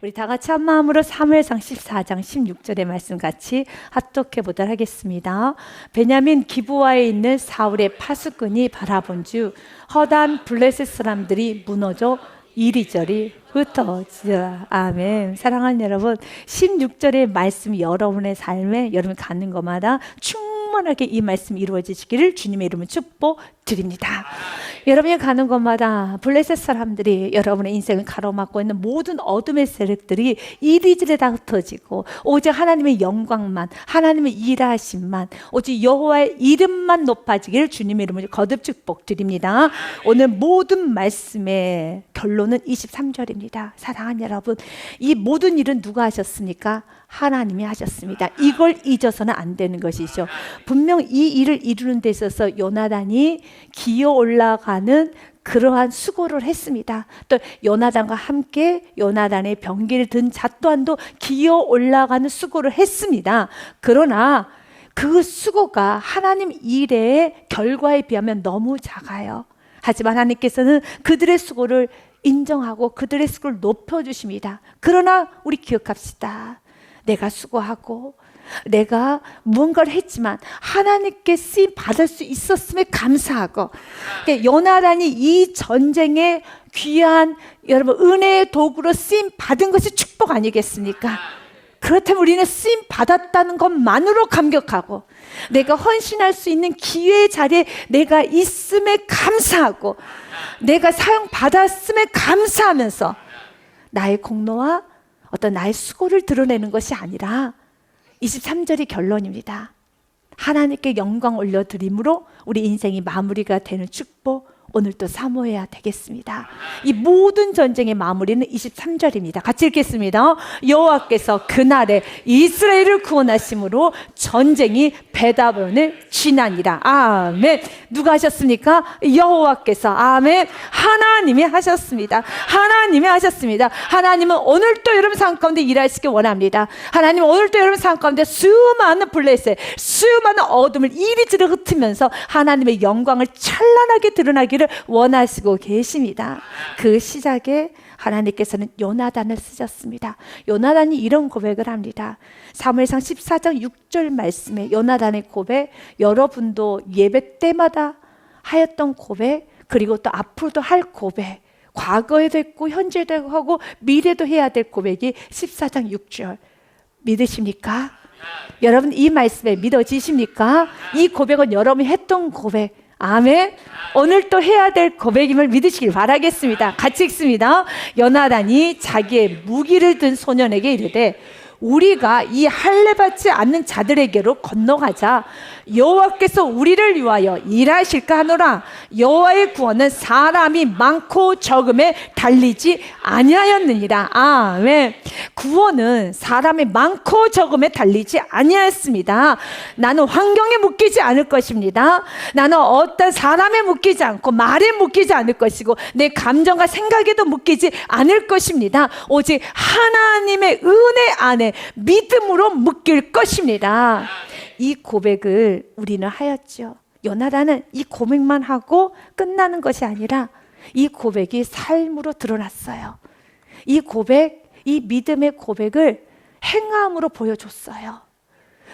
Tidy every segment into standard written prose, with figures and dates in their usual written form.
우리 다 같이 한 마음으로 사무엘상 14장 16절의 말씀 같이 합독해 보도록 하겠습니다. 베냐민 기브아에 있는 사울의 파수꾼이 바라본 주 허단 블레셋 사람들이 무너져 이리저리 흩어지더라. 아멘. 사랑하는 여러분, 16절의 말씀이 여러분의 삶에 여러분 갖는 것마다 충만하게 이 말씀이 이루어지시기를 주님의 이름으로 축복드립니다. 여러분이 가는 곳마다 블레셋 사람들이 여러분의 인생을 가로막고 있는 모든 어둠의 세력들이 이리저리 다 흩어지고 오직 하나님의 영광만, 하나님의 일하심만, 오직 여호와의 이름만 높아지기를 주님의 이름으로 거듭 축복드립니다. 오늘 모든 말씀의 결론은 23절입니다. 사랑하는 여러분, 이 모든 일은 누가 하셨습니까? 하나님이 하셨습니다. 이걸 잊어서는 안 되는 것이죠. 분명 이 일을 이루는 데 있어서 요나단이 기어 올라가는 그러한 수고를 했습니다. 또 요나단과 함께 요나단의 병기를 든 자 또한도 기어 올라가는 수고를 했습니다. 그러나 그 수고가 하나님 일의 결과에 비하면 너무 작아요. 하지만 하나님께서는 그들의 수고를 인정하고 그들의 수고를 높여주십니다. 그러나 우리 기억합시다. 내가 수고하고 내가 무언가를 했지만 하나님께 쓰임 받을 수 있었음에 감사하고, 그러니까 요나단이 이 전쟁에 귀한 여러분 은혜의 도구로 쓰임 받은 것이 축복 아니겠습니까? 그렇다면 우리는 쓰임 받았다는 것만으로 감격하고 내가 헌신할 수 있는 기회의 자리에 내가 있음에 감사하고 내가 사용 받았음에 감사하면서 나의 공로와 어떤 나의 수고를 드러내는 것이 아니라 23절이 결론입니다. 하나님께 영광 올려드림으로 우리 인생이 마무리가 되는 축복 오늘 또 사모해야 되겠습니다. 이 모든 전쟁의 마무리는 23절입니다. 같이 읽겠습니다. 여호와께서 그날에 이스라엘을 구원하심으로 전쟁이 베다본을 지나니라. 아멘. 누가 하셨습니까? 여호와께서. 아멘. 하나님이 하셨습니다. 하나님이 하셨습니다. 하나님은 오늘도 여러분 삶 가운데 일하시길 원합니다. 하나님은 오늘도 여러분 삶 가운데 수많은 블레셋, 수많은 어둠을 이리저리 흩으면서 하나님의 영광을 찬란하게 드러나기를 원하시고 계십니다. 그 시작에 하나님께서는 요나단을 쓰셨습니다. 요나단이 이런 고백을 합니다. 사무엘상 14장 6절 말씀에 요나단의 고백, 여러분도 예배 때마다 하였던 고백, 그리고 또 앞으로도 할 고백, 과거에도 했고 현재도 하고 미래도 해야 될 고백이 14장 6절 믿으십니까? 여러분 이 말씀에 믿어지십니까? 이 고백은 여러분이 했던 고백, 아멘. 오늘 또 해야 될 고백임을 믿으시길 바라겠습니다. 같이 읽습니다. 요나단이 자기의 무기를 든 소년에게 이르되 우리가 이 할례 받지 않는 자들에게로 건너가자. 여호와께서 우리를 위하여 일하실까 하노라. 여호와의 구원은 사람이 많고 적음에 달리지 아니하였느니라. 아멘. 구원은 사람이 많고 적음에 달리지 아니하였습니다. 나는 환경에 묶이지 않을 것입니다. 나는 어떤 사람에 묶이지 않고 말에 묶이지 않을 것이고 내 감정과 생각에도 묶이지 않을 것입니다. 오직 하나님의 은혜 안에 믿음으로 묶일 것입니다. 이 고백을 우리는 하였죠. 요나단은 이 고백만 하고 끝나는 것이 아니라 이 고백이 삶으로 드러났어요. 이 고백, 이 믿음의 고백을 행함으로 보여줬어요.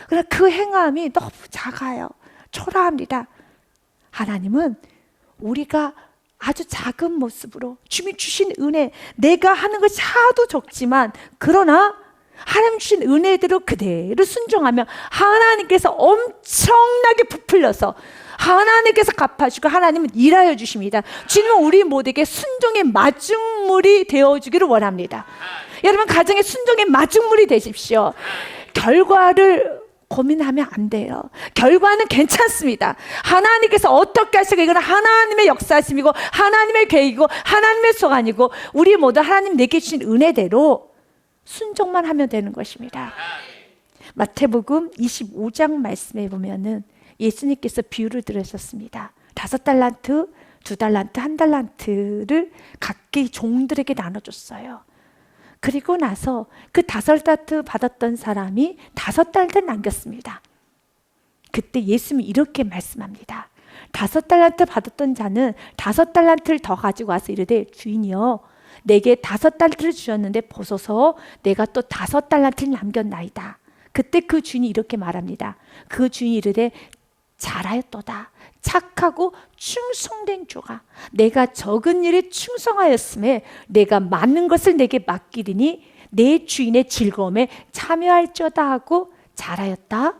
그러나 그 행함이 너무 작아요. 초라합니다. 하나님은 우리가 아주 작은 모습으로 주님 주신 은혜, 내가 하는 것이 하도 적지만 그러나 하나님 주신 은혜대로 그대로 순종하면 하나님께서 엄청나게 부풀려서 하나님께서 갚아주고 하나님은 일하여 주십니다. 주님은 우리 모두에게 순종의 마중물이 되어주기를 원합니다. 여러분 가정의 순종의 마중물이 되십시오. 결과를 고민하면 안 돼요. 결과는 괜찮습니다. 하나님께서 어떻게 하시고 이건 하나님의 역사심이고 하나님의 계획이고 하나님의 소관이고 우리 모두 하나님 내게 주신 은혜대로 순종만 하면 되는 것입니다. 마태복음 25장 말씀에 보면은 예수님께서 비유를 들으셨습니다. 5달란트, 2달란트, 1달란트를 각기 종들에게 나눠줬어요. 그리고 나서 그 5달란트 받았던 사람이 5달란트 남겼습니다. 그때 예수님이 이렇게 말씀합니다. 5달란트 받았던 자는 5달란트를 더 가지고 와서 이르되 주인이여 내게 5달란트를 주셨는데 보소서 내가 또 5달란트를 남겼나이다. 그때 그 주인이 이렇게 말합니다. 그 주인이 이르되 잘하였도다. 착하고 충성된 종아, 내가 적은 일에 충성하였음에 내가 많은 것을 내게 맡기리니 내 주인의 즐거움에 참여할지어다 하고 잘하였다.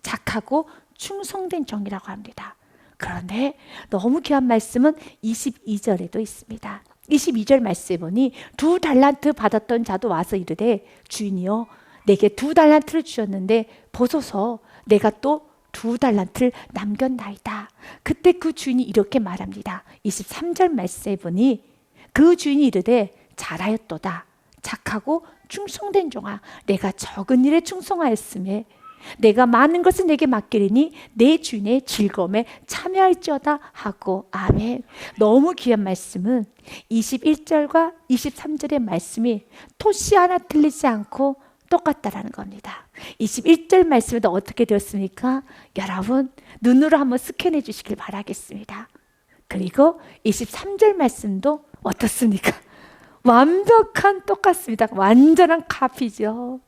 착하고 충성된 종이라고 합니다. 그런데 너무 귀한 말씀은 22절에도 있습니다. 22절 말씀에 보니 2달란트 받았던 자도 와서 이르되 주인이여 내게 2달란트를 주셨는데 보소서 내가 또 2달란트를 남겼나이다. 그때 그 주인이 이렇게 말합니다. 23절 말씀에 보니 그 주인이 이르되 잘하였도다. 착하고 충성된 종아, 내가 적은 일에 충성하였음에 내가 많은 것을 내게 맡기리니 내 주인의 즐거움에 참여할지어다 하고. 아멘. 너무 귀한 말씀은 21절과 23절의 말씀이 토시 하나 틀리지 않고 똑같다라는 겁니다. 21절 말씀에도 어떻게 되었습니까? 여러분 눈으로 한번 스캔해 주시길 바라겠습니다. 그리고 23절 말씀도 어떻습니까? 완벽한 똑같습니다. 완전한 카피죠.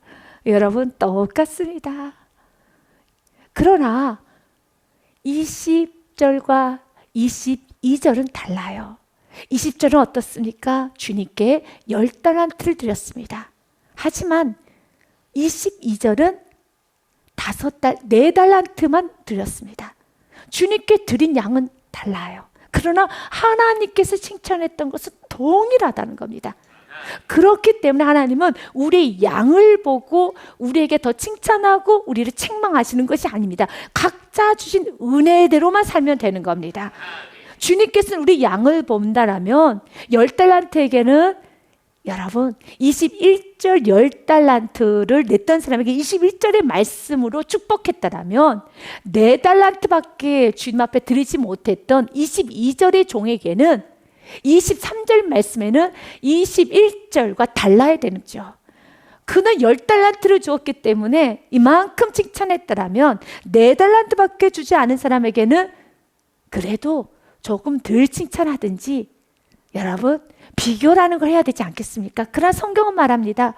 여러분 똑같습니다. 그러나 20절과 22절은 달라요. 20절은 어떻습니까? 주님께 10달란트를 드렸습니다. 하지만 22절은 4달란트만 드렸습니다. 주님께 드린 양은 달라요. 그러나 하나님께서 칭찬했던 것은 동일하다는 겁니다. 그렇기 때문에 하나님은 우리의 양을 보고 우리에게 더 칭찬하고 우리를 책망하시는 것이 아닙니다. 각자 주신 은혜대로만 살면 되는 겁니다. 주님께서는 우리 양을 본다라면 10달란트에게는 여러분 21절 10달란트를 냈던 사람에게 21절의 말씀으로 축복했다라면 4달란트밖에 주님 앞에 드리지 못했던 22절의 종에게는 23절 말씀에는 21절과 달라야 되는죠. 그는 10달란트를 주었기 때문에 이만큼 칭찬했다라면 4달란트밖에 주지 않은 사람에게는 그래도 조금 덜 칭찬하든지 여러분 비교라는 걸 해야 되지 않겠습니까? 그러나 성경은 말합니다.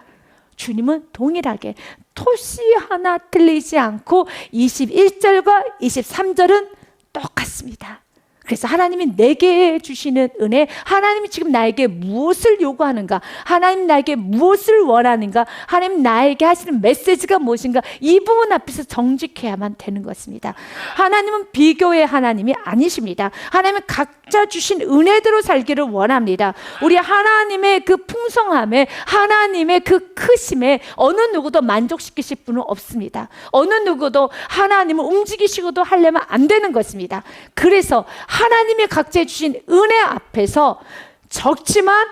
주님은 동일하게 토시 하나 틀리지 않고 21절과 23절은 똑같습니다. 그래서 하나님이 내게 주시는 은혜, 하나님이 지금 나에게 무엇을 요구하는가, 하나님 나에게 무엇을 원하는가, 하나님 나에게 하시는 메시지가 무엇인가, 이 부분 앞에서 정직해야만 되는 것입니다. 하나님은 비교의 하나님이 아니십니다. 하나님은 각자 주신 은혜대로 살기를 원합니다. 우리 하나님의 그 풍성함에, 하나님의 그 크심에 어느 누구도 만족시키실 분은 없습니다. 어느 누구도 하나님을 움직이시고도 하려면 안 되는 것입니다. 그래서 하나님이 각자 주신 은혜 앞에서 적지만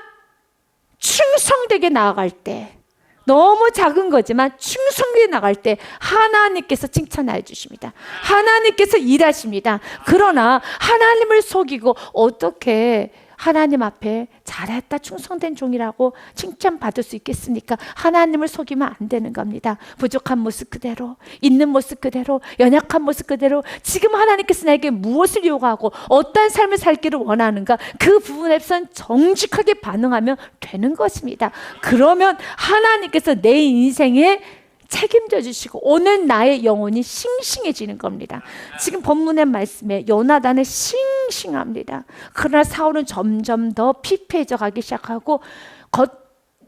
충성되게 나아갈 때, 너무 작은 거지만 충성되게 나갈 때 하나님께서 칭찬해 주십니다. 하나님께서 일하십니다. 그러나 하나님을 속이고 어떻게 하나님 앞에 잘했다 충성된 종이라고 칭찬받을 수 있겠습니까? 하나님을 속이면 안 되는 겁니다. 부족한 모습 그대로, 있는 모습 그대로, 연약한 모습 그대로 지금 하나님께서 나에게 무엇을 요구하고 어떤 삶을 살기를 원하는가, 그 부분에선 정직하게 반응하면 되는 것입니다. 그러면 하나님께서 내 인생에 책임져 주시고 오늘 나의 영혼이 싱싱해지는 겁니다. 지금 본문의 말씀에 요나단은 싱싱합니다. 그러나 사울은 점점 더 피폐해져 가기 시작하고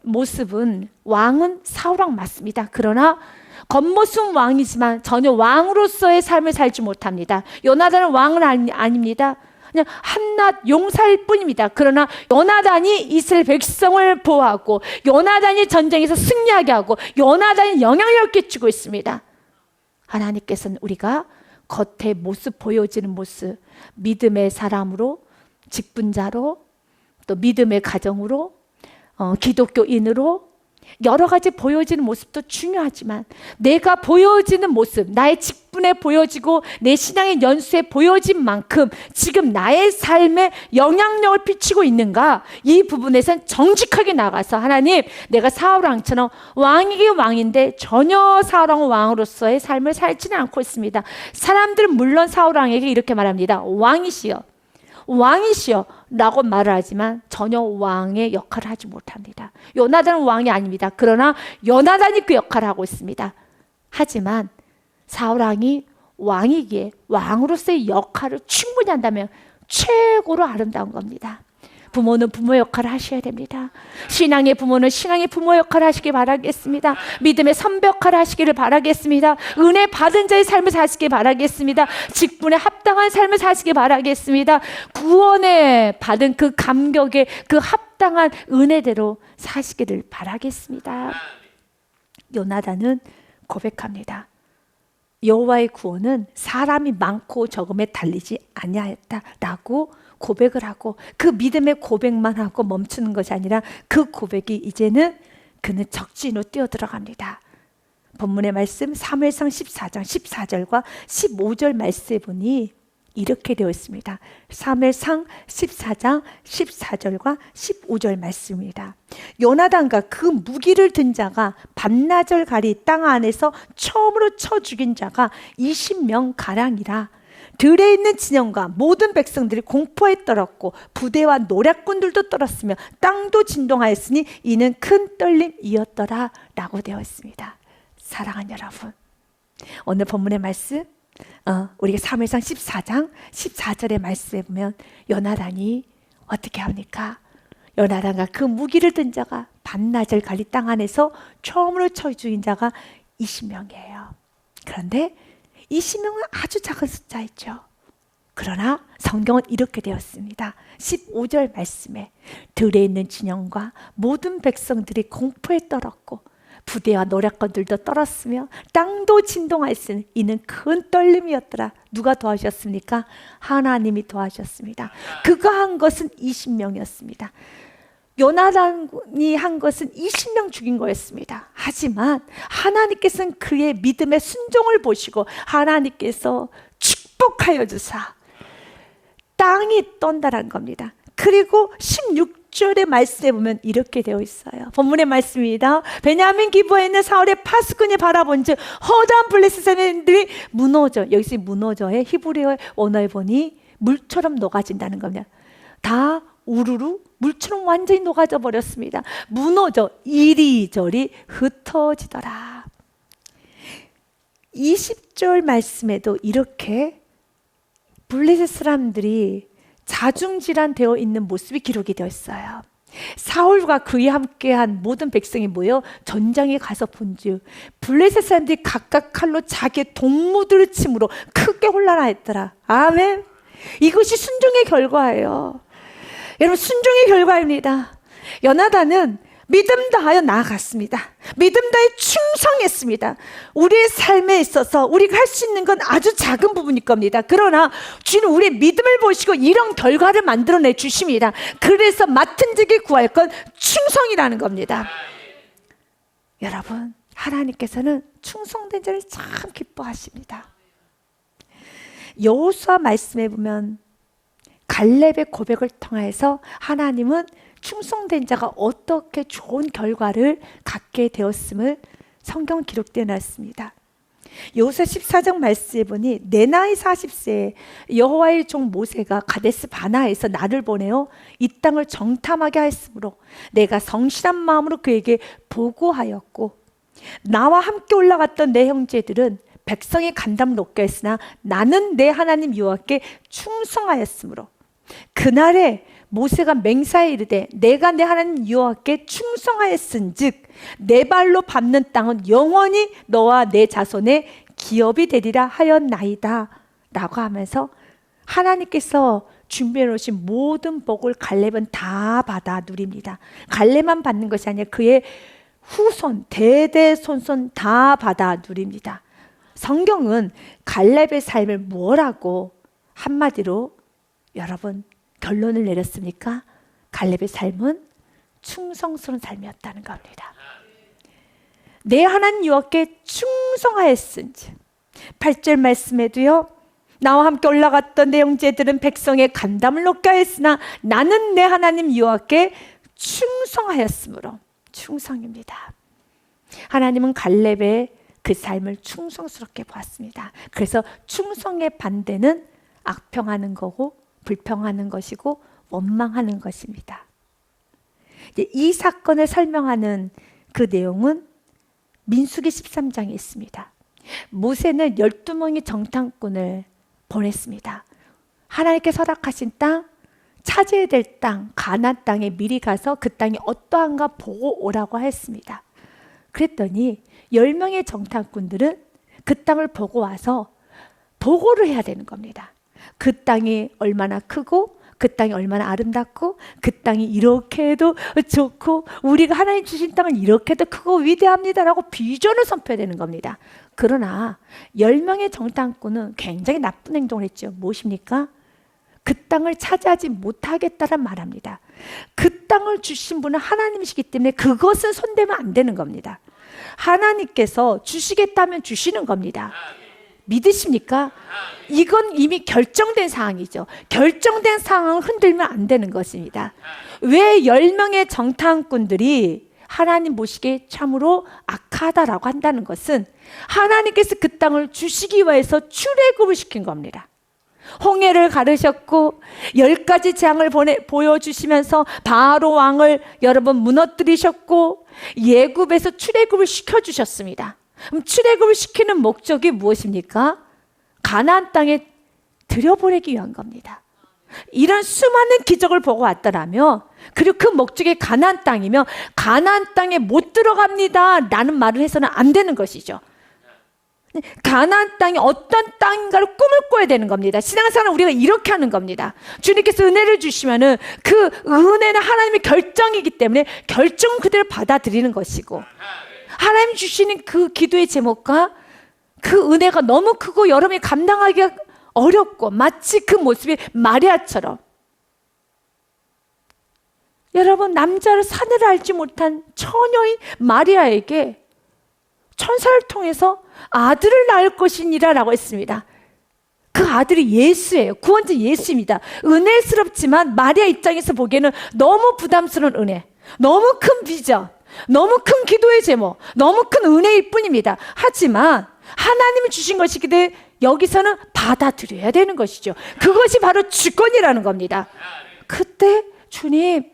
겉모습은 왕은 사울왕 맞습니다. 그러나 겉모습은 왕이지만 전혀 왕으로서의 삶을 살지 못합니다. 요나단은 왕은 아닙니다. 그냥 한낱 용사일 뿐입니다. 그러나 요나단이 이스라엘 백성을 보호하고 요나단이 전쟁에서 승리하게 하고 요나단이 영향력을 끼치고 있습니다. 하나님께서는 우리가 겉에 모습 보여지는 모습, 믿음의 사람으로, 직분자로, 또 믿음의 가정으로, 기독교인으로 여러 가지 보여지는 모습도 중요하지만 내가 보여지는 모습, 나의 직분에 보여지고 내 신앙의 연수에 보여진 만큼 지금 나의 삶에 영향력을 끼치고 있는가, 이 부분에선 정직하게 나가서 하나님, 내가 사울왕처럼 왕이긴 왕인데 전혀 사울왕 왕으로서의 삶을 살지는 않고 있습니다. 사람들은 물론 사울왕에게 이렇게 말합니다. 왕이시여, 왕이시여 라고 말을 하지만 전혀 왕의 역할을 하지 못합니다. 요나단은 왕이 아닙니다. 그러나 요나단이 그 역할을 하고 있습니다. 하지만 사울왕이 왕이기에 왕으로서의 역할을 충분히 한다면 최고로 아름다운 겁니다. 부모는 부모 역할을 하셔야 됩니다. 신앙의 부모는 신앙의 부모 역할을 하시길 바라겠습니다. 믿음의 선배 역할을 하시기를 바라겠습니다. 은혜 받은 자의 삶을 사시길 바라겠습니다. 직분에 합당한 삶을 사시길 바라겠습니다. 구원에 받은 그 감격에 그 합당한 은혜대로 사시기를 바라겠습니다. 요나단은 고백합니다. 여호와의 구원은 사람이 많고 적음에 달리지 아니하였다라고 고백을 하고, 그 믿음의 고백만 하고 멈추는 것이 아니라 그 고백이 이제는 그는 적진으로 뛰어들어갑니다. 본문의 말씀 사무엘상 14장 14절과 15절 말씀에 보니 이렇게 되어 있습니다. 사무엘상 14장 14절과 15절 말씀입니다. 요나단과 그 무기를 든 자가 반나절 가리 땅 안에서 처음으로 쳐 죽인 자가 20명 가량이라. 들에 있는 진영과 모든 백성들이 공포에 떨었고 부대와 노략군들도 떨었으며 땅도 진동하였으니 이는 큰 떨림이었더라 라고 되어 있습니다. 사랑하는 여러분, 오늘 본문의 말씀 우리가 사무엘상 14장 14절의 말씀에 보면 요나단이 어떻게 합니까? 요나단과 그 무기를 든 자가 반나절 가리 땅 안에서 처음으로 쳐 죽인 자가 20명이에요. 그런데 20명은 아주 작은 숫자였죠. 그러나 성경은 이렇게 되었습니다. 15절 말씀에 들에 있는 진영과 모든 백성들이 공포에 떨었고 부대와 노략건들도 떨었으며 땅도 진동하였으니 이는 큰 떨림이었더라. 누가 도와주셨습니까? 하나님이 도와주셨습니다. 그가 한 것은 20명이었습니다. 요나단이 한 것은 20명 죽인 거였습니다. 하지만 하나님께서는 그의 믿음의 순종을 보시고 하나님께서 축복하여 주사 땅이 떤다는 겁니다. 그리고 16절의 말씀에 보면 이렇게 되어 있어요. 본문의 말씀입니다. 베냐민 기브에 있는 사울의 파수꾼이 바라본즉 허다한 블레셋 사람들이 무너져, 여기서 무너져의 히브리어 원어에 보니 물처럼 녹아진다는 겁니다. 다 우르르 물처럼 완전히 녹아져 버렸습니다. 무너져 이리저리 흩어지더라. 20절 말씀에도 이렇게 블레셋 사람들이 자중질환 되어 있는 모습이 기록이 되어 있어요. 사울과 그와 함께한 모든 백성이 모여 전장에 가서 본즉 블레셋 사람들이 각각 칼로 자기의 동무들을 침으로 크게 혼란하였더라. 아멘. 이것이 순종의 결과예요. 여러분, 순종의 결과입니다. 요나단은 믿음 다하여 나아갔습니다. 믿음 다해 충성했습니다. 우리의 삶에 있어서 우리가 할 수 있는 건 아주 작은 부분일 겁니다. 그러나 주는 우리의 믿음을 보시고 이런 결과를 만들어내 주십니다. 그래서 맡은 자에게 구할 건 충성이라는 겁니다. 여러분, 하나님께서는 충성된 자를 참 기뻐하십니다. 여호수아 말씀에 보면 갈렙의 고백을 통해서 하나님은 충성된 자가 어떻게 좋은 결과를 갖게 되었음을 성경은 기록되어 놨습니다. 여호수아 14장 말씀에 보니 내 나이 40세에 여호와의 종 모세가 가데스 바나에서 나를 보내어 이 땅을 정탐하게 하였으므로 내가 성실한 마음으로 그에게 보고하였고 나와 함께 올라갔던 내 형제들은 백성의 간담을 높게 했으나 나는 내 하나님 여호와께 충성하였으므로 그날에 모세가 맹사에 이르되 내가 내 하나님 여호와께 충성하였은즉 내 발로 밟는 땅은 영원히 너와 내 자손의 기업이 되리라 하였나이다 라고 하면서 하나님께서 준비해 놓으신 모든 복을 갈렙은 다 받아 누립니다. 갈렙만 받는 것이 아니라 그의 후손 대대손손 다 받아 누립니다. 성경은 갈렙의 삶을 뭐라고 한마디로 여러분 결론을 내렸습니까? 갈렙의 삶은 충성스러운 삶이었다는 겁니다. 내 하나님 여호와께 충성하였은지 8절 말씀에도요. 나와 함께 올라갔던 내 형제들은 백성의 간담을 높게 하였으나 나는 내 하나님 여호와께 충성하였으므로 충성입니다. 하나님은 갈렙의 그 삶을 충성스럽게 보았습니다. 그래서 충성의 반대는 악평하는 거고 불평하는 것이고 원망하는 것입니다. 이제 이 사건을 설명하는 그 내용은 민수기 13장에 있습니다. 모세는 12명의 정탐꾼을 보냈습니다. 하나님께서 허락하신 땅, 차지해야 될 땅, 가나안 땅에 미리 가서 그 땅이 어떠한가 보고 오라고 했습니다. 그랬더니 10명의 정탐꾼들은 그 땅을 보고 와서 보고를 해야 되는 겁니다. 그 땅이 얼마나 크고 그 땅이 얼마나 아름답고 그 땅이 이렇게도 좋고 우리가 하나님 주신 땅은 이렇게도 크고 위대합니다라고 비전을 선포해야 되는 겁니다. 그러나 10명의 정탐꾼은 굉장히 나쁜 행동을 했죠. 무엇입니까? 그 땅을 차지하지 못하겠다란 말합니다. 그 땅을 주신 분은 하나님이시기 때문에 그것은 손대면 안 되는 겁니다. 하나님께서 주시겠다면 주시는 겁니다. 믿으십니까? 이건 이미 결정된 사항이죠. 결정된 상황을 흔들면 안 되는 것입니다. 왜 10명의 정탐꾼들이 하나님 보시기에 참으로 악하다라고 한다는 것은 하나님께서 그 땅을 주시기 위해서 출애굽을 시킨 겁니다. 홍해를 가르셨고 10가지 재앙을 보여주시면서 바로 왕을 여러분 무너뜨리셨고 예굽에서 출애굽을 시켜주셨습니다. 그럼 출애굽을 시키는 목적이 무엇입니까? 가나안 땅에 들여보내기 위한 겁니다. 이런 수많은 기적을 보고 왔더라면 그리고 그 목적이 가나안 땅이면 가나안 땅에 못 들어갑니다 라는 말을 해서는 안 되는 것이죠. 가나안 땅이 어떤 땅인가를 꿈을 꿔야 되는 겁니다. 신앙생활은 우리가 이렇게 하는 겁니다. 주님께서 은혜를 주시면은 그 은혜는 하나님의 결정이기 때문에 결정은 그대로 받아들이는 것이고 하나님 주시는 그 기도의 제목과 그 은혜가 너무 크고 여러분이 감당하기가 어렵고 마치 그 모습이 마리아처럼 여러분 남자를 사내를 알지 못한 처녀인 마리아에게 천사를 통해서 아들을 낳을 것이니라 라고 했습니다. 그 아들이 예수예요. 구원자 예수입니다. 은혜스럽지만 마리아 입장에서 보기에는 너무 부담스러운 은혜, 너무 큰 비전, 너무 큰 기도의 제목, 너무 큰 은혜일 뿐입니다. 하지만 하나님이 주신 것이기 때문에 여기서는 받아들여야 되는 것이죠. 그것이 바로 주권이라는 겁니다. 그때 주님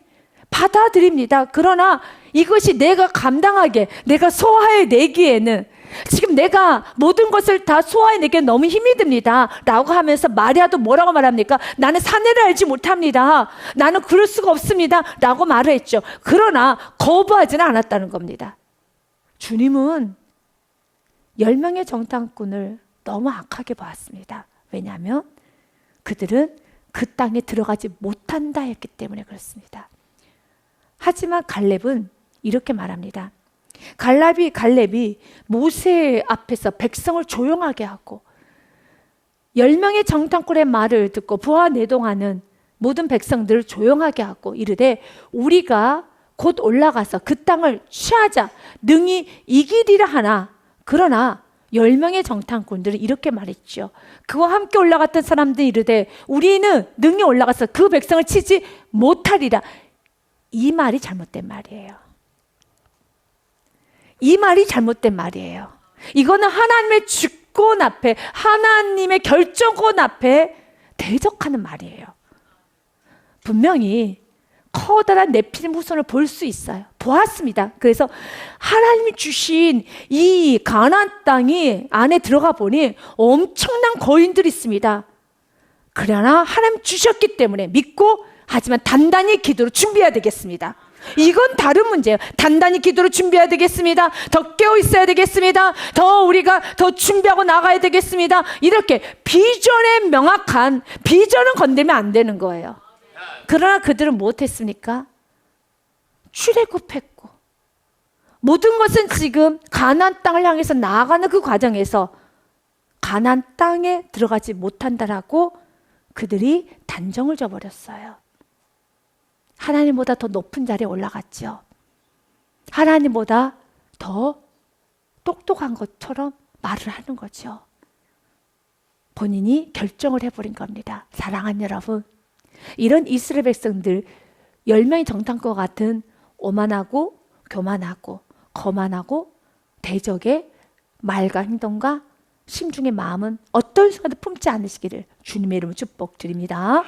받아들입니다. 그러나 이것이 내가 감당하게, 내가 소화해내기에는 지금 내가 모든 것을 다 소화해내기에 너무 힘이 듭니다 라고 하면서 마리아도 뭐라고 말합니까? 나는 사내를 알지 못합니다. 나는 그럴 수가 없습니다 라고 말을 했죠. 그러나 거부하지는 않았다는 겁니다. 주님은 10명의 정탐꾼을 너무 악하게 보았습니다. 왜냐하면 그들은 그 땅에 들어가지 못한다 했기 때문에 그렇습니다. 하지만 갈렙은 이렇게 말합니다. 갈렙이 모세 앞에서 백성을 조용하게 하고 10명의 정탐꾼의 말을 듣고 부하내동하는 모든 백성들을 조용하게 하고 이르되 우리가 곧 올라가서 그 땅을 취하자 능히 이기리라 하나 그러나 10명의 정탐꾼들은 이렇게 말했죠. 그와 함께 올라갔던 사람들이 이르되 우리는 능히 올라가서 그 백성을 치지 못하리라. 이 말이 잘못된 말이에요. 이 말이 잘못된 말이에요. 이거는 하나님의 주권 앞에 하나님의 결정권 앞에 대적하는 말이에요. 분명히 커다란 네피림 후손을 볼 수 있어요. 보았습니다. 그래서 하나님이 주신 이 가나안 땅이 안에 들어가 보니 엄청난 거인들이 있습니다. 그러나 하나님 주셨기 때문에 믿고 하지만 단단히 기도로 준비해야 되겠습니다. 이건 다른 문제예요. 단단히 기도로 준비해야 되겠습니다. 더 깨어 있어야 되겠습니다. 더 우리가 더 준비하고 나가야 되겠습니다. 이렇게 비전에 명확한 비전은 건들면 안 되는 거예요. 그러나 그들은 무엇했습니까? 출애굽했고 모든 것은 지금 가나안 땅을 향해서 나아가는 그 과정에서 가나안 땅에 들어가지 못한다라고 그들이 단정을 져버렸어요. 하나님보다 더 높은 자리에 올라갔죠. 하나님보다 더 똑똑한 것처럼 말을 하는 거죠. 본인이 결정을 해버린 겁니다. 사랑하는 여러분, 이런 이스라엘 백성들 10명의 정탐꾼과 같은 오만하고 교만하고 거만하고 대적의 말과 행동과 심중의 마음은 어떤 순간도 품지 않으시기를 주님의 이름으로 축복드립니다.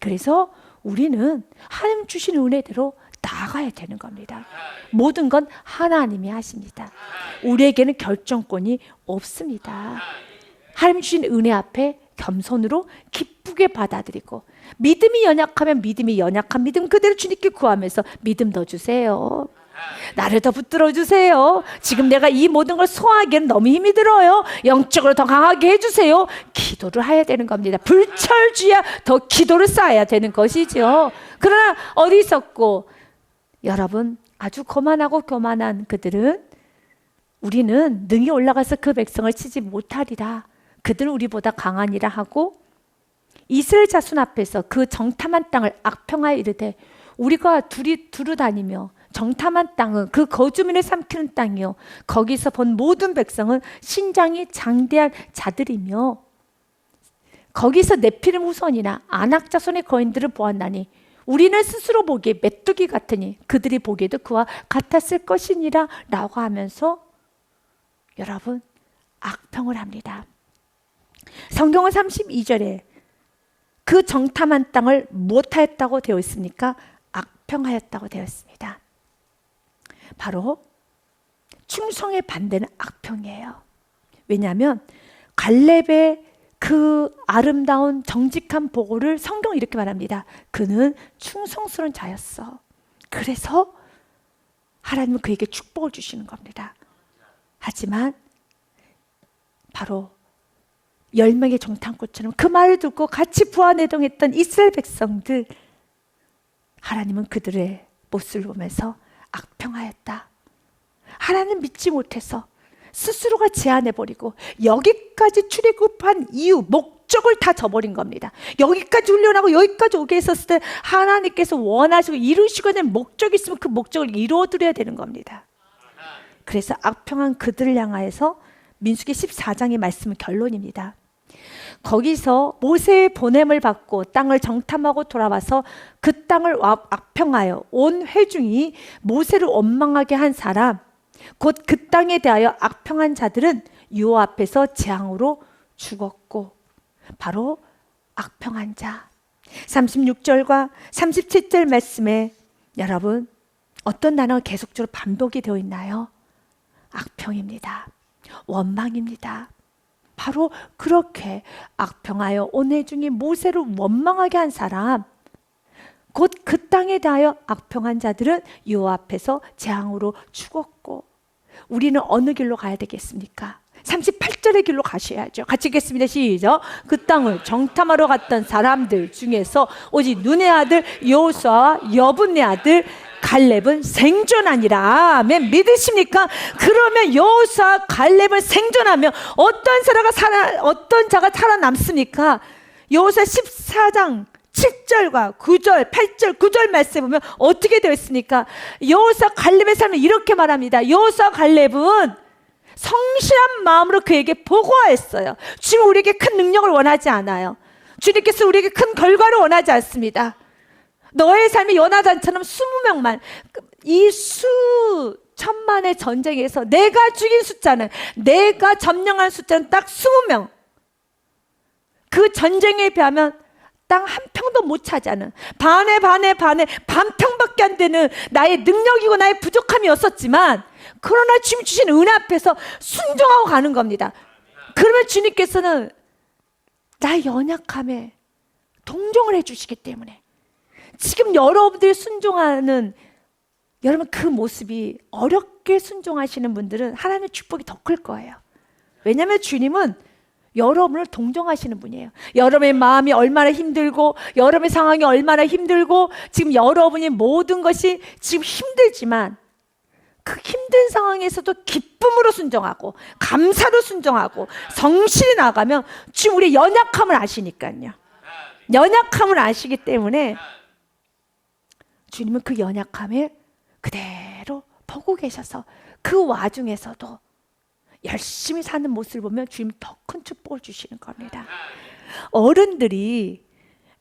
그래서 우리는 하나님 주신 은혜대로 나아가야 되는 겁니다. 모든 건 하나님이 하십니다. 우리에게는 결정권이 없습니다. 하나님 주신 은혜 앞에 겸손으로 기쁘게 받아들이고, 믿음이 연약하면 믿음이 연약한 믿음 그대로 주님께 구하면서 믿음 더 주세요. 나를 더 붙들어 주세요. 지금 내가 이 모든 걸 소화하기에는 너무 힘이 들어요. 영적으로 더 강하게 해주세요. 기도를 해야 되는 겁니다. 불철주야 더 기도를 쌓아야 되는 것이죠. 그러나 어디 있었고, 여러분 아주 거만하고 교만한 그들은 우리는 능히 올라가서 그 백성을 치지 못하리라. 그들은 우리보다 강하니라 하고 이스라엘 자손 앞에서 그 정탐한 땅을 악평하여 이르되, 우리가 둘이 두루 다니며 정탐한 땅은 그 거주민을 삼키는 땅이요 거기서 본 모든 백성은 신장이 장대한 자들이며 거기서 네피림 후손이나 아낙 자손의 거인들을 보았나니 우리는 스스로 보기에 메뚜기 같으니 그들이 보기에도 그와 같았을 것이니라 라고 하면서 여러분 악평을 합니다. 성경은 32절에 그 정탐한 땅을 무엇하였다고 되어 있습니까? 악평하였다고 되어 있습니다. 바로 충성의 반대는 악평이에요. 왜냐하면 갈렙의 그 아름다운 정직한 보고를 성경은 이렇게 말합니다. 그는 충성스러운 자였어. 그래서 하나님은 그에게 축복을 주시는 겁니다. 하지만 바로 10명의 정탐꾼처럼 그 말을 듣고 같이 부하내동했던 이스라엘 백성들, 하나님은 그들의 모습을 보면서 악평하였다. 하나님 믿지 못해서 스스로가 제안해버리고 여기까지 출애굽한 이유, 목적을 다 저버린 겁니다. 여기까지 훈련하고 여기까지 오게 했었을 때 하나님께서 원하시고 이루시고자 하는 목적이 있으면 그 목적을 이루어드려야 되는 겁니다. 그래서 악평한 그들을 향하여서 민수기 14장의 말씀은 결론입니다. 거기서 모세의 보냄을 받고 땅을 정탐하고 돌아와서 그 땅을 악평하여 온 회중이 모세를 원망하게 한 사람, 곧 그 땅에 대하여 악평한 자들은 여호와 앞에서 재앙으로 죽었고, 바로 악평한 자. 36절과 37절 말씀에 여러분 어떤 단어가 계속적으로 반복이 되어 있나요? 악평입니다. 원망입니다. 바로 그렇게 악평하여 온 회중이 모세를 원망하게 한 사람, 곧 그 땅에 대하여 악평한 자들은 여호와 앞에서 재앙으로 죽었고, 우리는 어느 길로 가야 되겠습니까? 38절의 길로 가셔야죠. 같이 읽겠습니다. 시작. 그 땅을 정탐하러 갔던 사람들 중에서 오직 눈의 아들 여호수아와 여분의 아들 갈렙은 생존하니라. 아멘. 믿으십니까? 그러면 여호수아 갈렙은 생존하면 어떤 자가 살아남습니까? 여호수아 14장 7절과 9절, 8절, 9절 말씀에 보면 어떻게 되어 있습니까? 여호수아 갈렙의 삶을 이렇게 말합니다. 여호수아 갈렙은 성실한 마음으로 그에게 보고하였어요. 주님 우리에게 큰 능력을 원하지 않아요. 주님께서 우리에게 큰 결과를 원하지 않습니다. 너의 삶이 요나단처럼 20명만, 이 수천만의 전쟁에서 내가 죽인 숫자는, 내가 점령한 숫자는 딱 20명. 그 전쟁에 비하면 땅 한 평도 못 차지하는, 반에 반평밖에 안 되는 나의 능력이고 나의 부족함이었었지만, 그러나 주님 주신 은혜 앞에서 순종하고 가는 겁니다. 그러면 주님께서는 나의 연약함에 동정을 해주시기 때문에 지금 여러분들이 순종하는, 여러분 그 모습이 어렵게 순종하시는 분들은 하나님의 축복이 더 클 거예요. 왜냐하면 주님은 여러분을 동정하시는 분이에요. 여러분의 마음이 얼마나 힘들고, 여러분의 상황이 얼마나 힘들고, 지금 여러분이 모든 것이 지금 힘들지만 그 힘든 상황에서도 기쁨으로 순종하고 감사로 순종하고 성실히 나가면 지금 우리의 연약함을 아시니까요. 연약함을 아시기 때문에 주님은 그 연약함을 그대로 보고 계셔서 그 와중에서도 열심히 사는 모습을 보면 주님 더 큰 축복을 주시는 겁니다. 어른들이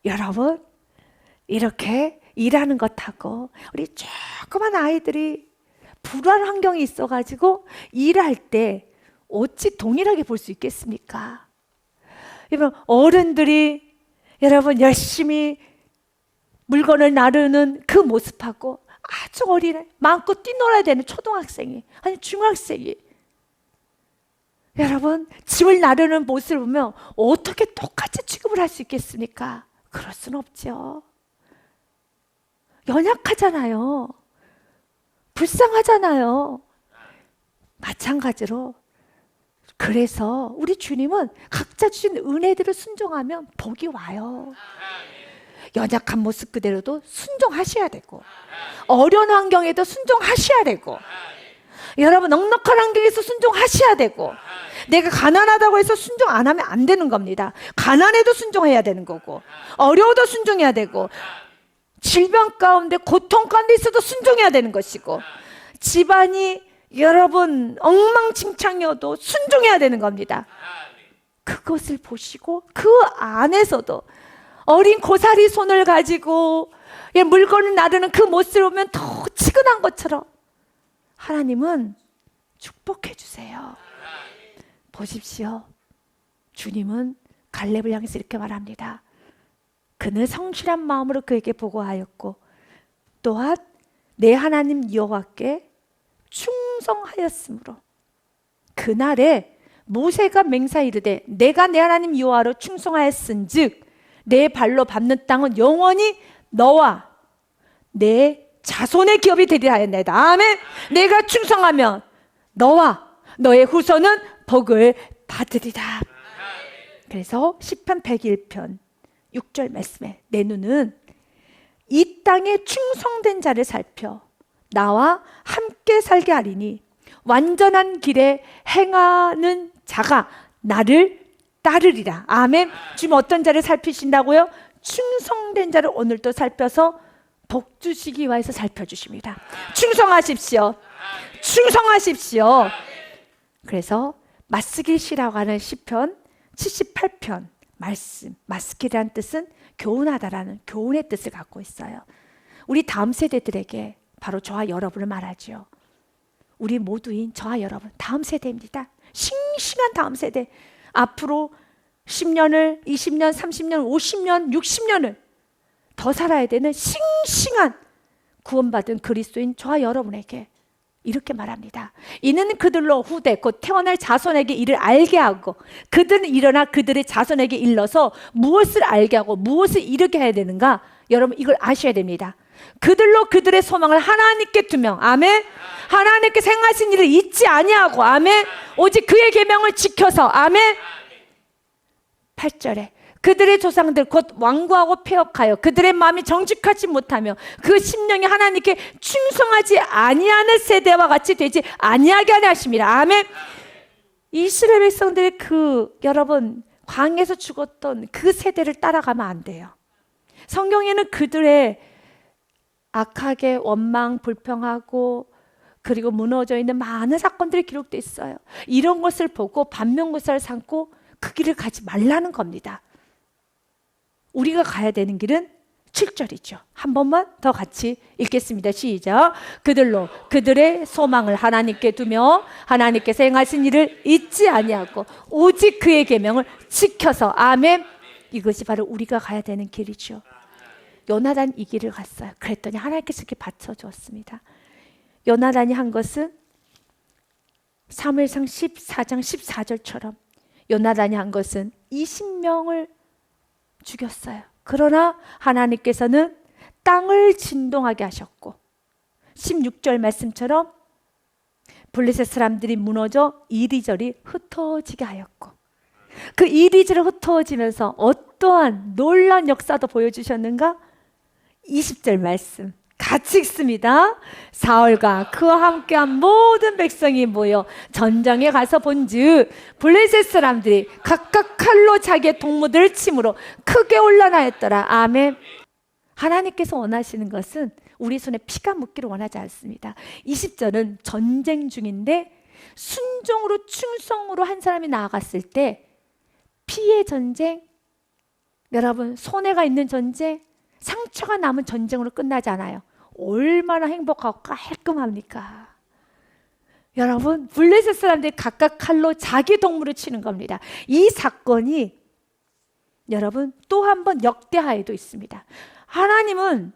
여러분 이렇게 일하는 것하고 우리 조그만 아이들이 불안 환경이 있어가지고 일할 때 어찌 동일하게 볼 수 있겠습니까? 여러분, 어른들이 여러분 열심히 물건을 나르는 그 모습하고 아주 어린 마음껏 뛰놀아야 되는 초등학생이 아니 중학생이 여러분 집을 나르는 모습을 보면 어떻게 똑같이 취급을 할 수 있겠습니까? 그럴 수는 없죠. 연약하잖아요. 불쌍하잖아요. 마찬가지로 그래서 우리 주님은 각자 주신 은혜들을 순종하면 복이 와요. 연약한 모습 그대로도 순종하셔야 되고 어려운 환경에도 순종하셔야 되고 여러분 넉넉한 환경에서 순종하셔야 되고 내가 가난하다고 해서 순종 안 하면 안 되는 겁니다. 가난해도 순종해야 되는 거고 어려워도 순종해야 되고 질병 가운데 고통 가운데 있어도 순종해야 되는 것이고 집안이 여러분 엉망진창이어도 순종해야 되는 겁니다. 그것을 보시고 그 안에서도 어린 고사리 손을 가지고 물건을 나르는 그 모습을 보면 더 치근한 것처럼 하나님은 축복해 주세요. 보십시오. 주님은 갈렙을 향해서 이렇게 말합니다. 그는 성실한 마음으로 그에게 보고하였고 또한 내 하나님 여호와께 충성하였으므로 그날에 모세가 맹세하 이르되 내가 내 하나님 여호와로 충성하였은즉 내 발로 밟는 땅은 영원히 너와 내 자손의 기업이 되리라 하였나이다. 아멘. 내가 충성하면 너와 너의 후손은 복을 받으리라. 그래서 시편 101편 6절 말씀에 내 눈은 이 땅에 충성된 자를 살펴 나와 함께 살게 하리니 완전한 길에 행하는 자가 나를 따르리라. 아멘. 지금 어떤 자를 살피신다고요? 충성된 자를 오늘도 살펴서 복 주시기 위해서 살펴주십니다. 충성하십시오. 충성하십시오. 그래서 마스길시라고 하는 시편 78편 말씀, 마스길이라는 뜻은 교훈하다라는 교훈의 뜻을 갖고 있어요. 우리 다음 세대들에게 바로 저와 여러분을 말하죠. 우리 모두인 저와 여러분 다음 세대입니다. 싱싱한 다음 세대. 앞으로 10년을 20년, 30년, 50년, 60년을 더 살아야 되는 싱싱한 구원받은 그리스도인 저와 여러분에게 이렇게 말합니다. 이는 그들로 후대 곧 태어날 자손에게 이를 알게 하고 그들은 일어나 그들의 자손에게 일러서 무엇을 알게 하고 무엇을 이르게 해야 되는가? 여러분 이걸 아셔야 됩니다. 그들로 그들의 소망을 하나님께 두며 아멘. 하나님께서 행하신 일을 잊지 아니하고 아멘. 오직 그의 계명을 지켜서 아멘. 8절에 그들의 조상들 곧 완고하고 폐역하여 그들의 마음이 정직하지 못하며 그 심령이 하나님께 충성하지 아니하는 세대와 같이 되지 아니하게 하려 하십니다. 아멘. 이스라엘 백성들의 그 여러분 광야에서 죽었던 그 세대를 따라가면 안 돼요. 성경에는 그들의 악하게 원망 불평하고 그리고 무너져 있는 많은 사건들이 기록되어 있어요. 이런 것을 보고 반면교사를 삼고 그 길을 가지 말라는 겁니다. 우리가 가야 되는 길은 7절이죠. 한 번만 더 같이 읽겠습니다. 시작. 그들로 그들의 소망을 하나님께 두며 하나님께서 행하신 일을 잊지 아니하고 오직 그의 계명을 지켜서 아멘. 이것이 바로 우리가 가야 되는 길이죠. 요나단 이 길을 갔어요. 그랬더니 하나님께서 이렇게 받쳐주었습니다. 요나단이 한 것은 사무엘상 14장 14절처럼 요나단이 한 것은 20명을 죽였어요. 그러나 하나님께서는 땅을 진동하게 하셨고 16절 말씀처럼 블레셋 사람들이 무너져 이리저리 흩어지게 하였고 그 이리저리 흩어지면서 어떠한 놀라운 역사도 보여주셨는가? 20절 말씀 같이 읽습니다. 사울과 그와 함께한 모든 백성이 모여 전장에 가서 본즉 블레셋 사람들이 각각 칼로 자기의 동무들을 침으로 크게 혼란하였더라. 아멘. 하나님께서 원하시는 것은 우리 손에 피가 묻기를 원하지 않습니다. 20절은 전쟁 중인데 순종으로 충성으로 한 사람이 나아갔을 때 피의 전쟁, 여러분 손해가 있는 전쟁, 상처가 남은 전쟁으로 끝나지 않아요. 얼마나 행복하고 깔끔합니까? 여러분, 블레셋 사람들이 각각 칼로 자기 동물을 치는 겁니다. 이 사건이 여러분 또 한 번 역대하에도 있습니다. 하나님은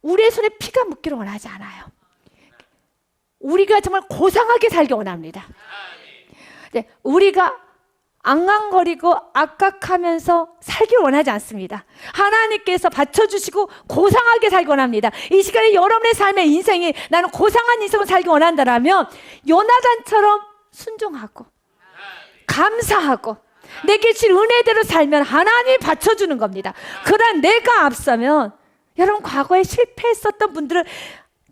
우리의 손에 피가 묻기를 원하지 않아요. 우리가 정말 고상하게 살기 원합니다. 우리가 앙앙거리고 악각하면서 살길 원하지 않습니다. 하나님께서 받쳐주시고 고상하게 살기 원합니다. 이 시간에 여러분의 삶의 인생이 나는 고상한 인생을 살기 원한다라면 요나단처럼 순종하고 감사하고 내게 줄 은혜대로 살면 하나님이 받쳐주는 겁니다. 그러나 내가 앞서면 여러분 과거에 실패했었던 분들은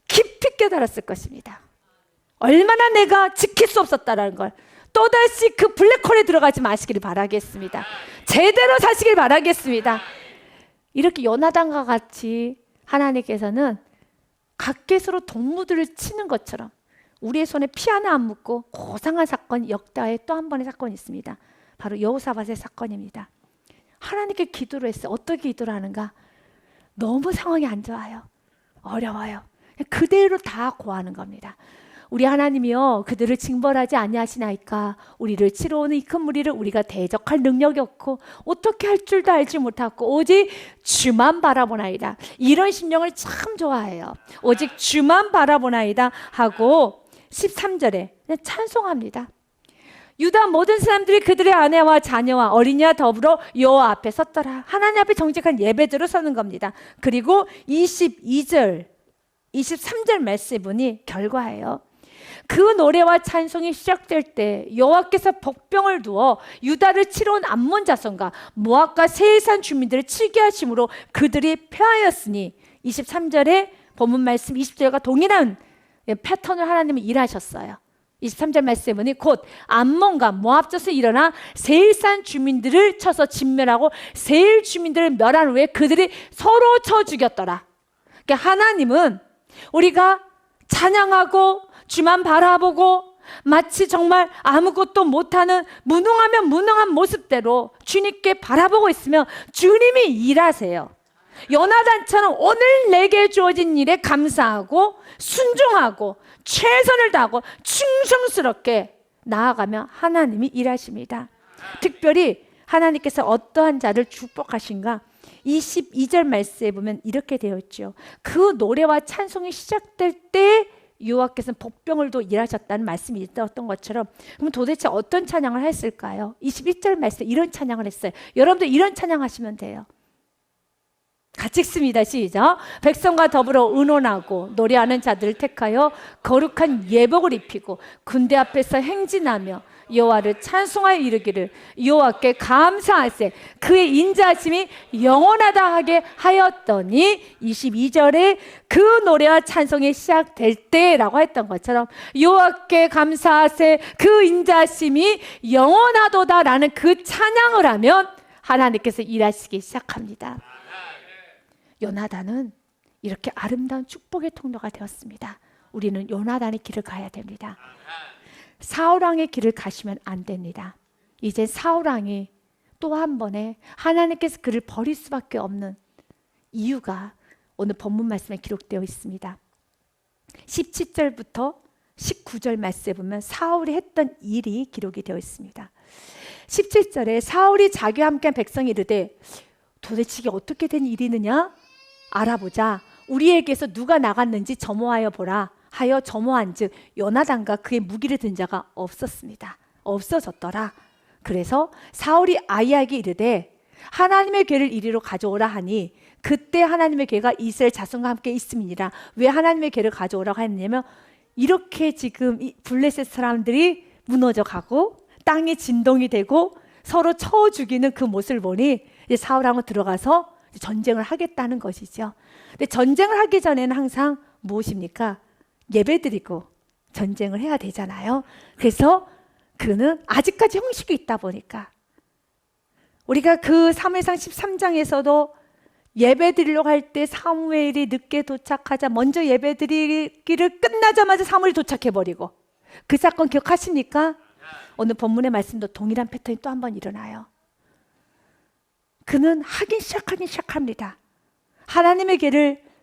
깊이 깨달았을 것입니다. 얼마나 내가 지킬 수 없었다라는 걸. 또다시 그 블랙홀에 들어가지 마시기를 바라겠습니다. 제대로 사시길 바라겠습니다. 이렇게 요나단과 같이 하나님께서는 각개수로 동무들을 치는 것처럼 우리의 손에 피 하나 안 묻고 고상한 사건, 역다의 또 한 번의 사건이 있습니다. 바로 여호사밧의 사건입니다. 하나님께 기도를 했어요. 어떻게 기도를 하는가? 너무 상황이 안 좋아요. 어려워요. 그대로 다 고하는 겁니다. 우리 하나님이여 그들을 징벌하지 아니하시나이까. 우리를 치러 오는 이 큰 무리를 우리가 대적할 능력이 없고 어떻게 할 줄도 알지 못하고 오직 주만 바라보나이다. 이런 심령을 참 좋아해요. 오직 주만 바라보나이다 하고 13절에 찬송합니다. 유다 모든 사람들이 그들의 아내와 자녀와 어린이와 더불어 여호와 앞에 섰더라. 하나님 앞에 정직한 예배대로 서는 겁니다. 그리고 22절 23절 말씀에 보니 결과예요. 그 노래와 찬송이 시작될 때 여호와께서 복병을 두어 유다를 치러 온 암몬 자손과 모압과 세일산 주민들을 치게 하심으로 그들이 패하였으니 23절에 본문 말씀 20절과 동일한 패턴을 하나님이 일하셨어요. 23절 말씀에 보니 곧 암몬과 모압 자손이 일어나 세일산 주민들을 쳐서 진멸하고 세일 주민들을 멸한 후에 그들이 서로 쳐 죽였더라. 그러니까 하나님은 우리가 찬양하고 주만 바라보고 마치 정말 아무것도 못하는 무능하면 무능한 모습대로 주님께 바라보고 있으면 주님이 일하세요. 요나단처럼 오늘 내게 주어진 일에 감사하고 순종하고 최선을 다하고 충성스럽게 나아가면 하나님이 일하십니다. 특별히 하나님께서 어떠한 자를 축복하신가? 22절 말씀에 보면 이렇게 되어 있죠. 그 노래와 찬송이 시작될 때 여호와께서는 복병을도 일하셨다는 말씀이 있었던 것처럼 그럼 도대체 어떤 찬양을 했을까요? 21절 말씀에 이런 찬양을 했어요. 여러분들 이런 찬양하시면 돼요. 같이 읽습니다. 시작. 백성과 더불어 의논하고 노래하는 자들을 택하여 거룩한 예복을 입히고 군대 앞에서 행진하며 여호와를 찬송하여 이르기를 여호와께 감사하세 그의 인자하심이 영원하다 하게 하였더니 22절에 그 노래와 찬송이 시작될 때라고 했던 것처럼 여호와께 감사하세 그 인자하심이 영원하도다라는 그 찬양을 하면 하나님께서 일하시기 시작합니다. 요나단은 이렇게 아름다운 축복의 통로가 되었습니다. 우리는 요나단의 길을 가야 됩니다. 사울왕의 길을 가시면 안 됩니다. 이제 사울왕이 또 한 번에 하나님께서 그를 버릴 수밖에 없는 이유가 오늘 본문 말씀에 기록되어 있습니다. 17절부터 19절 말씀에 보면 사울이 했던 일이 기록이 되어 있습니다. 17절에 사울이 자기와 함께한 백성이 이르되 도대체 이게 어떻게 된 일이느냐? 알아보자. 우리에게서 누가 나갔는지 점호하여 보라 하여 점호한즉 요나단과 그의 무기를 든 자가 없었습니다. 없어졌더라. 그래서 사울이 아이에게 이르되 하나님의 궤를 이리로 가져오라 하니 그때 하나님의 궤가 이스라엘 자손과 함께 있음이니라. 왜 하나님의 궤를 가져오라고 했냐면 이렇게 지금 이 블레셋 사람들이 무너져 가고 땅이 진동이 되고 서로 쳐 죽이는 그 모습을 보니 이제 사울왕은 들어가서 전쟁을 하겠다는 것이죠. 근데 전쟁을 하기 전에는 항상 무엇입니까? 예배드리고 전쟁을 해야 되잖아요. 그래서 그는 아직까지 형식이 있다 보니까 우리가 그 사무엘상 13장에서도 예배드리려고 할 때 사무엘이 늦게 도착하자 먼저 예배드리기를 끝나자마자 사무엘이 도착해버리고 그 사건 기억하십니까? 오늘 본문의 말씀도 동일한 패턴이 또 한 번 일어나요. 그는 하기 시작합니다. 하나님의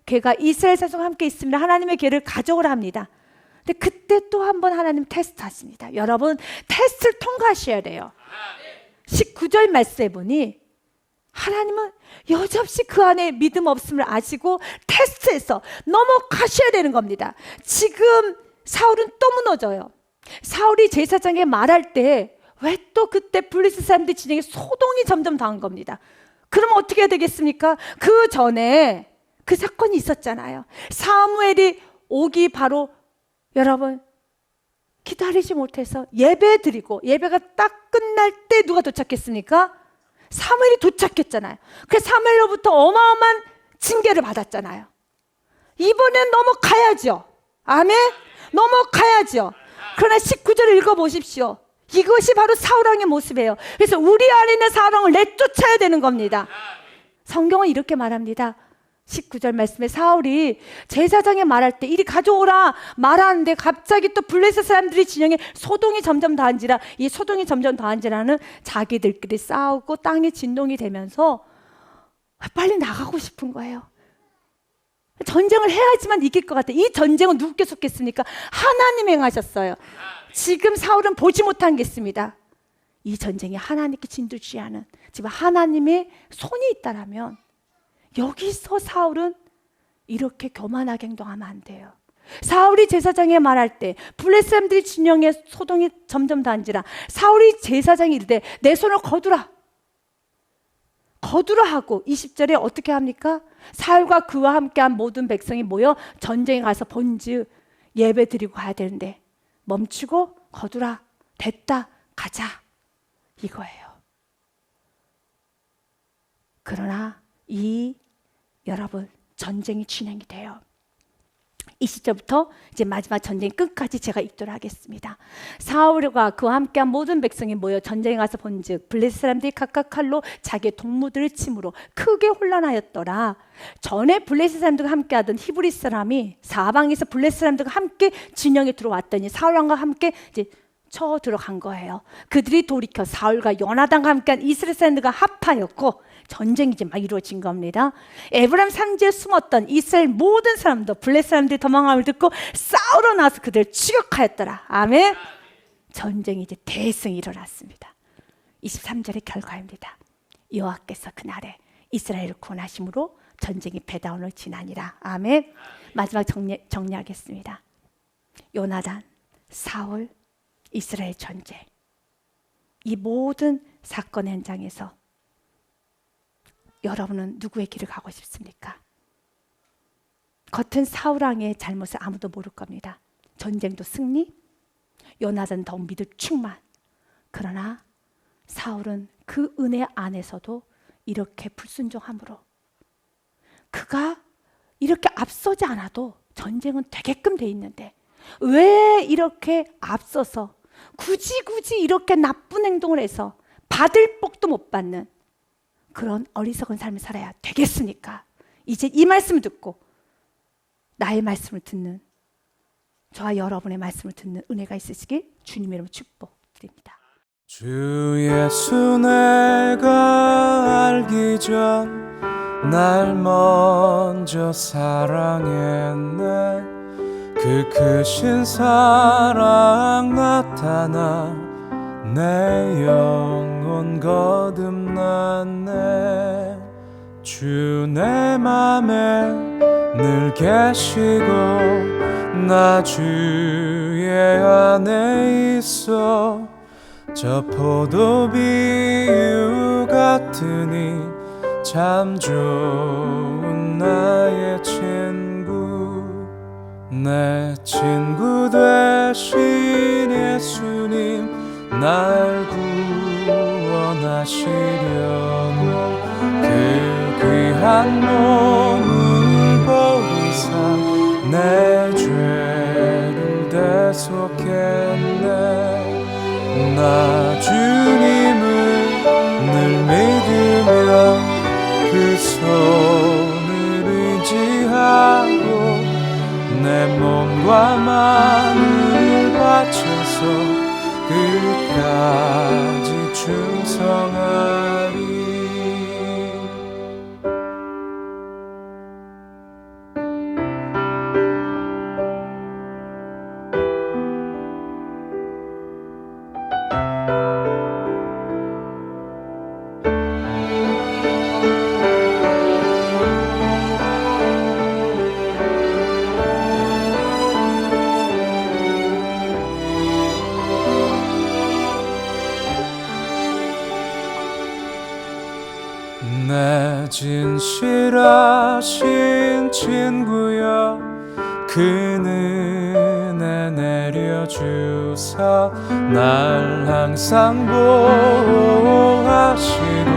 궤가 이스라엘 자손과 함께 있습니다. 하나님의 궤를 가져오라 합니다. 근데 그때 또 한 번 하나님 테스트 하십니다. 여러분, 테스트를 통과하셔야 돼요. 19절 말씀해 보니 하나님은 여지없이 그 안에 믿음 없음을 아시고 테스트해서 넘어가셔야 되는 겁니다. 지금 사울은 또 무너져요. 사울이 제사장에 말할 때 왜 또 그때 블레셋 사람들 진영에 소동이 점점 당한 겁니다. 그러면 어떻게 해야 되겠습니까? 그 전에 그 사건이 있었잖아요. 사무엘이 오기 바로 여러분 기다리지 못해서 예배 드리고 예배가 딱 끝날 때 누가 도착했습니까? 사무엘이 도착했잖아요. 그래서 사무엘로부터 어마어마한 징계를 받았잖아요. 이번엔 넘어가야죠. 아멘? 넘어가야죠. 그러나 19절을 읽어보십시오. 이것이 바로 사울왕의 모습이에요. 그래서 우리 안에 있는 사울왕을 내쫓아야 되는 겁니다. 성경은 이렇게 말합니다. 19절 말씀에 사울이 제사장에 말할 때 이리 가져오라 말하는데 갑자기 또 블레셋 사람들이 진영에 소동이 점점 더한지라, 이 소동이 점점 더한지라는 자기들끼리 싸우고 땅이 진동이 되면서 빨리 나가고 싶은 거예요. 전쟁을 해야지만 이길 것 같아. 이 전쟁은 누구께 속했습니까? 하나님이 행하셨어요. 지금 사울은 보지 못한 게 있습니다. 이 전쟁이 하나님께 진두지 않은, 지금 하나님의 손이 있다라면 여기서 사울은 이렇게 교만하게 행동하면 안 돼요. 사울이 제사장에 말할 때 블레셋 사람들이 진영에 소동이 점점 더한지라 사울이 제사장이 이르되 내 손을 거두라 하고 20절에 어떻게 합니까? 사울과 그와 함께한 모든 백성이 모여 전쟁에 가서 본즉 예배 드리고 가야 되는데 멈추고 거두라, 됐다, 가자, 이거예요. 그러나 여러분 전쟁이 진행이 돼요. 20절부터 이제 마지막 전쟁 끝까지 제가 읽도록 하겠습니다. 사울과 그와 함께한 모든 백성이 모여 전쟁에 가서 본즉 블레셋 사람들이 각각 칼로 자기의 동무들을 침으로 크게 혼란하였더라. 전에 블레셋 사람들과 함께하던 히브리 사람이 사방에서 블레셋 사람들과 함께 진영에 들어왔더니 사울왕과 함께 이제 쳐 들어간 거예요. 그들이 돌이켜 사울과 요나단과 함께한 이스라엘 사람들과 합하였고 전쟁이 이제 막 이루어진 겁니다. 에브라임 산지에 숨었던 이스라엘 모든 사람도 블레셋 사람들이 도망함을 듣고 싸우러 나서 그들을 추격하였더라. 아멘. 전쟁이 이제 대승이 일어났습니다. 23절의 결과입니다. 여호와께서 그날에 이스라엘을 구원하심으로 전쟁이 배다운을 지나니라. 아멘. 마지막 정리하겠습니다. 요나단, 사울, 이스라엘 전쟁, 이 모든 사건 현장에서 여러분은 누구의 길을 가고 싶습니까? 겉은 사울왕의 잘못을 아무도 모를 겁니다. 전쟁도 승리, 요나단 더 믿을 충만. 그러나 사울은 그 은혜 안에서도 이렇게 불순종함으로 그가 이렇게 앞서지 않아도 전쟁은 되게끔 돼 있는데 왜 이렇게 앞서서 굳이 이렇게 나쁜 행동을 해서 받을 복도 못 받는 그런 어리석은 삶을 살아야 되겠습니까? 이제 이 말씀을 듣고 나의 말씀을 듣는, 저와 여러분의 말씀을 듣는 은혜가 있으시길 주님의 이름으로 축복드립니다. 주 예수 내가 알기 전 날 먼저 사랑했네. 그 크신 사랑 나타나 내 영혼 거듭났네. 주 내 맘에 늘 계시고 나 주의 안에 있어. 저 포도 비유 같으니 참 좋은 나의 친구. 내 친구 되신 예수님 날 구원하시려고 그 귀한 몸을 버리사 내 죄를 대속했네. 나 주님을 늘 믿으며 그 손을 의지하고 내 몸과 마음을 바쳐서 끝까지 충성하리. 내 진실하신 친구여 그 은혜 내려주사 날 항상 보호하시고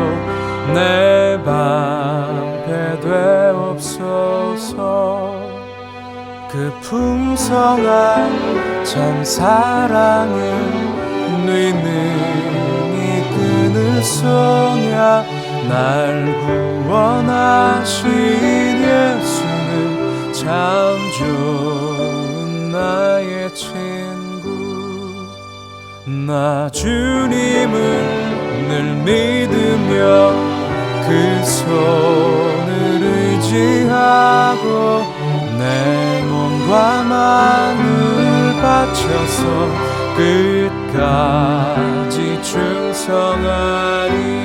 내 방패 되옵소서. 그 풍성한 참 사랑은 네 능히 끈을 쏘냐 날 구원하신 예수는 참 좋은 나의 친구. 나 주님을 늘 믿으며 그 손을 의지하고 내 몸과 마음을 바쳐서 끝까지 충성하리.